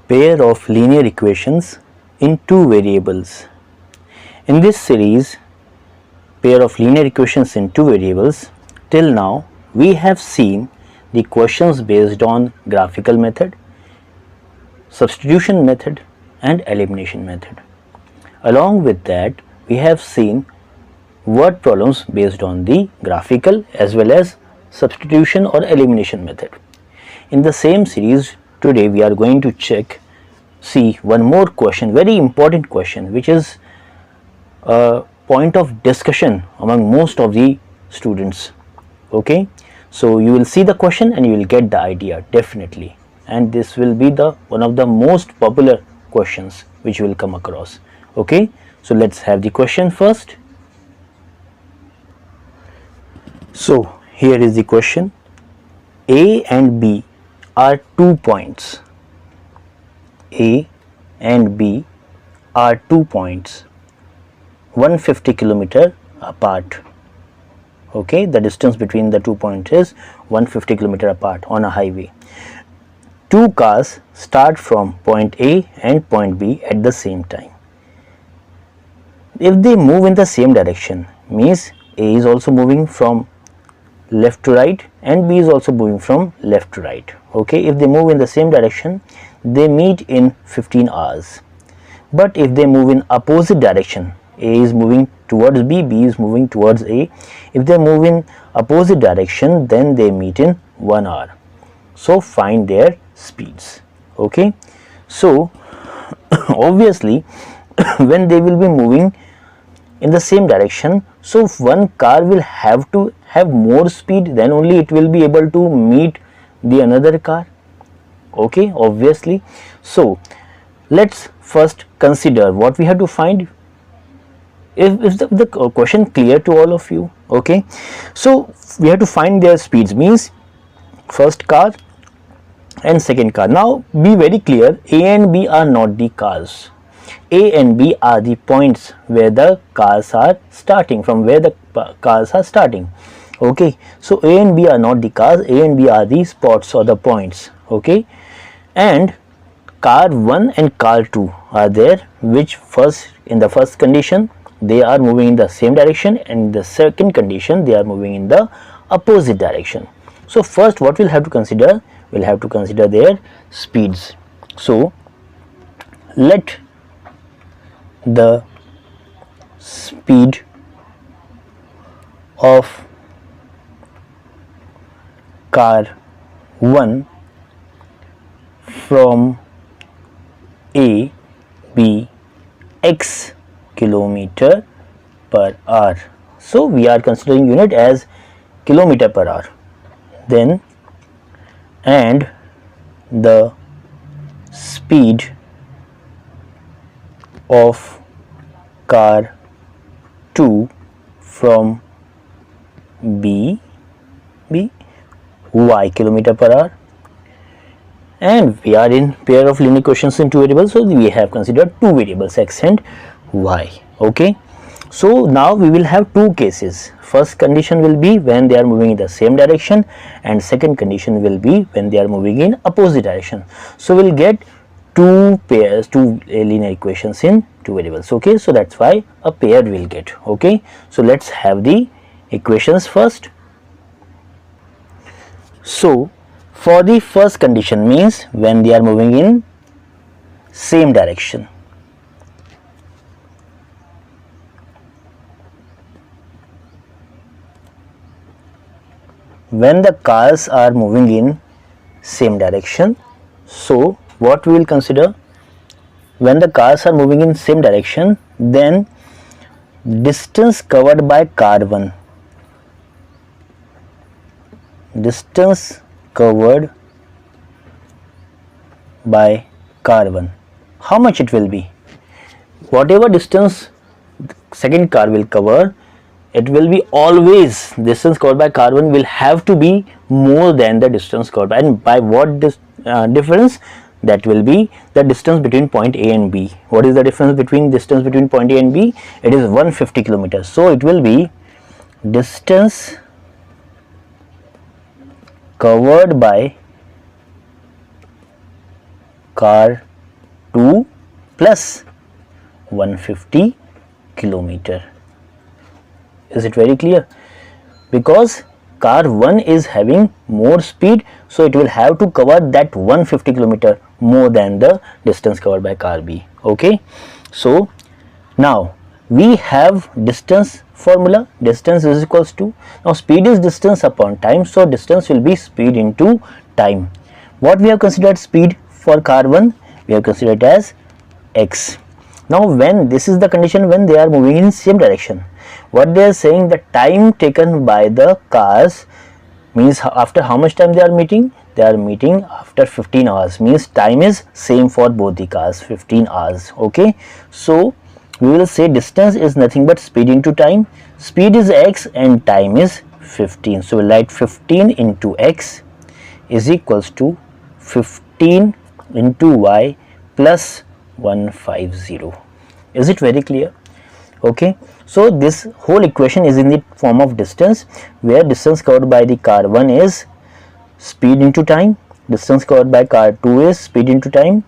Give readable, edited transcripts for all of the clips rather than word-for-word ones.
pair of linear equations in two variables. In this series, pair of linear equations in two variables, till now we have seen the questions based on graphical method, substitution method and elimination method. Along with that, we have seen word problems based on the graphical as well as substitution or elimination method. In the same series, today we are going to see one more question, very important question, which is a point of discussion among most of the students. Okay, so you will see the question and you will get the idea definitely, and this will be the one of the most popular questions which you will come across. Okay, so let's have the question first. So here is the question. A and B are 2 points. A and B are 2 points 150 km apart. Okay, the distance between the 2 points is 150 km apart on a highway. Two cars start from point A and point B at the same time. If they move in the same direction, means A is also moving from left to right and B is also moving from left to right. Okay, if they move in the same direction, they meet in 15 hours. But if they move in opposite direction, A is moving towards B, B is moving towards A. If they move in opposite direction, then they meet in 1 hour. So find their speeds. Okay, so obviously when they will be moving in the same direction, so one car will have to have more speed, then only it will be able to meet the another car. Okay, obviously. So let's first consider what we have to find. Is the question clear to all of you? Okay, so we have to find their speeds, means first car and second car. Now be very clear, A and B are not the cars. A and B are the points where the cars are starting, from where the cars are starting. Okay, so A and B are not the cars, A and B are the spots or the points. Okay, and car 1 and car 2 are there, which first, in the first condition they are moving in the same direction, and in the second condition they are moving in the opposite direction. So first what we'll have to consider, we'll have to consider their speeds. So let the speed of car 1 from A be x kilometer per hour. So we are considering unit as kilometer per hour. Then, and the speed of car 2 from B be y kilometer per hour, and we are in pair of linear equations in two variables, so we have considered two variables, x and y. Okay, so now we will have two cases. First condition will be when they are moving in the same direction, and second condition will be when they are moving in opposite direction. So we'll get two pairs, two linear equations in two variables. Okay, so that's why a pair will get. Okay, so let's have the equations first. So for the first condition, means when they are moving in same direction. When the cars are moving in same direction, so what we will consider, when the cars are moving in same direction, then distance covered by car 1, distance covered by car 1, how much it will be? Whatever distance second car will cover, it will be always, distance covered by car 1 will have to be more than the distance covered by, and by what difference? That will be the distance between point A and B. What is the difference between distance between point A and B? It is 150 kilometers. So it will be distance covered by car 2 plus 150 kilometer. Is it very clear? Because car 1 is having more speed, so it will have to cover that 150 kilometer more than the distance covered by car B. Okay, so now we have distance formula. Distance is equals to, now speed is distance upon time, so distance will be speed into time. What we have considered speed for car 1, we have considered as x. Now when this is the condition when they are moving in same direction, what they are saying, the time taken by the cars means after how much time they are meeting? They are meeting after 15 hours, means time is same for both the cars, 15 hours. Okay, so we will say distance is nothing but speed into time. Speed is x and time is 15, so we'll write 15 into x is equals to 15 into y plus 150. Is it very clear? Okay, so this whole equation is in the form of distance, where distance covered by the car 1 is speed into time, distance covered by car 2 is speed into time,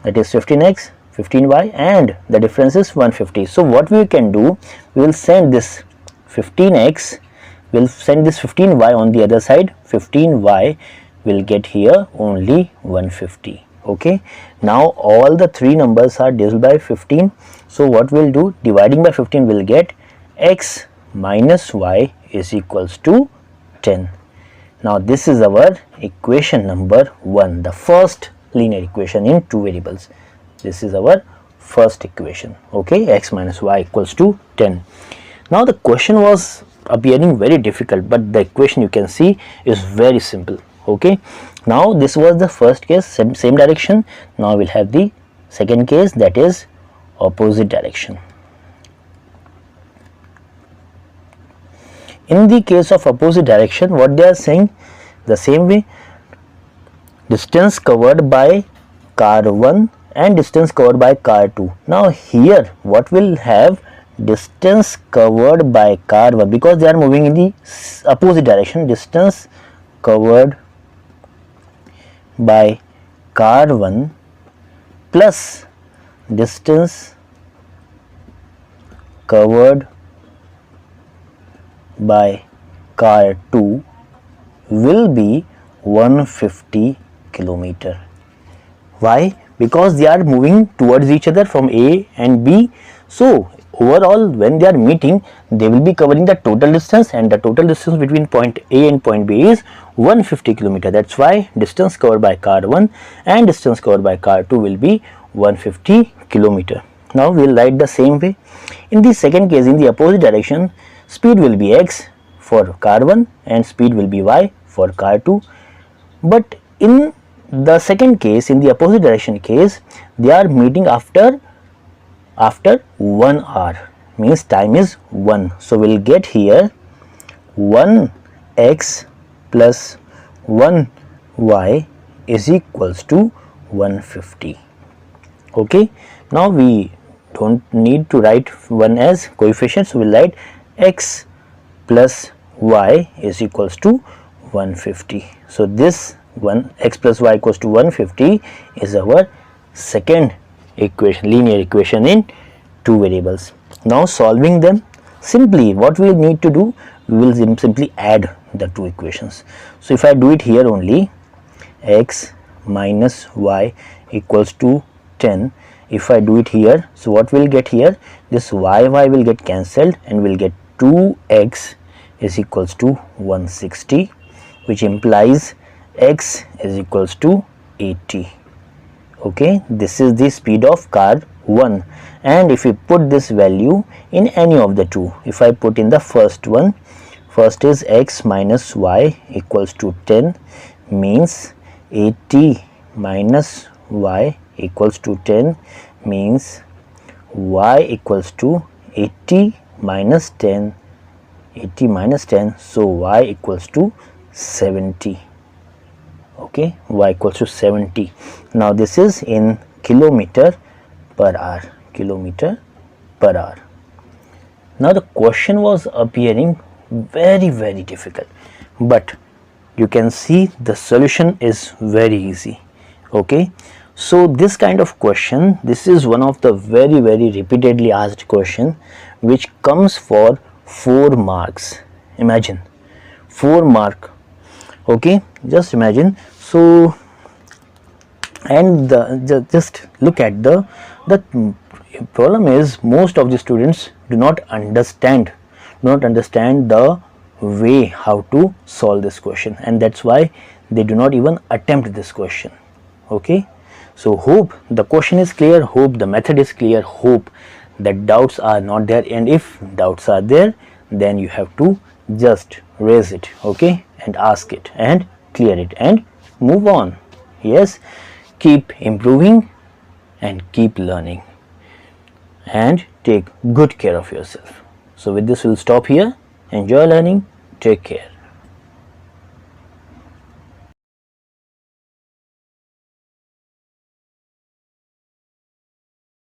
that is 15x, 15y, and the difference is 150. So what we can do, we will send this 15x, we will send this 15y on the other side, 15y will get here only 150. Okay, now all the three numbers are divisible by 15, so what we'll do, dividing by 15 will get x minus y is equals to 10. Now this is our equation number 1, the first linear equation in two variables. This is our first equation. Okay, x minus y equals to 10. Now the question was appearing very difficult, but the equation you can see is very simple. Okay, now this was the first case, same direction. Now we'll have the second case, that is opposite direction. In the case of opposite direction, what they are saying, the same way, distance covered by car 1 and distance covered by car 2. Now here what will have, distance covered by car 1, because they are moving in the opposite direction, distance covered by car 1 plus distance covered by car 2 will be 150 kilometer. Why? Because they are moving towards each other from A and B, so overall when they are meeting they will be covering the total distance, and the total distance between point A and point B is 150 kilometer. That's why distance covered by car 1 and distance covered by car 2 will be 150 kilometer. Now we will write the same way. In the second case, in the opposite direction, speed will be x for car 1 and speed will be y for car 2. But in the second case, in the opposite direction case, they are meeting after 1 hour, means time is 1. So we will get here 1x plus 1y is equals to 150. Okay, now we don't need to write 1 as coefficient, so we will write x plus y is equals to 150. So this one, x plus y equals to 150, is our second equation, linear equation in two variables. Now solving them, simply what we will need to do, we will simply add the two equations. So if I do it here only, x minus y equals to 10. If I do it here, so what we will get here, this y will get cancelled and we will get 2x is equals to 160, which implies x is equals to 80. Okay, this is the speed of car 1, and if we put this value in any of the two, if I put in the first one, first is x minus y equals to 10, means 80 minus y equals to 10, means y equals to 80 minus 10, 80 minus 10, so y equals to 70. Okay, y equals to 70. Now this is in kilometer per hour, kilometer per hour. Now the question was appearing very difficult, but you can see the solution is very easy. Okay, So this kind of question, this is one of the very repeatedly asked question which comes for 4 marks. Imagine 4 mark, okay, just imagine. So and just look at the problem is most of the students do not understand the way how to solve this question, and that's why they do not even attempt this question. Okay, so hope the question is clear, hope the method is clear, hope that doubts are not there, and if doubts are there then you have to just raise it, okay, and ask it and clear it and move on. Yes, keep improving and keep learning and take good care of yourself. So with this we'll stop here. Enjoy learning. Take care.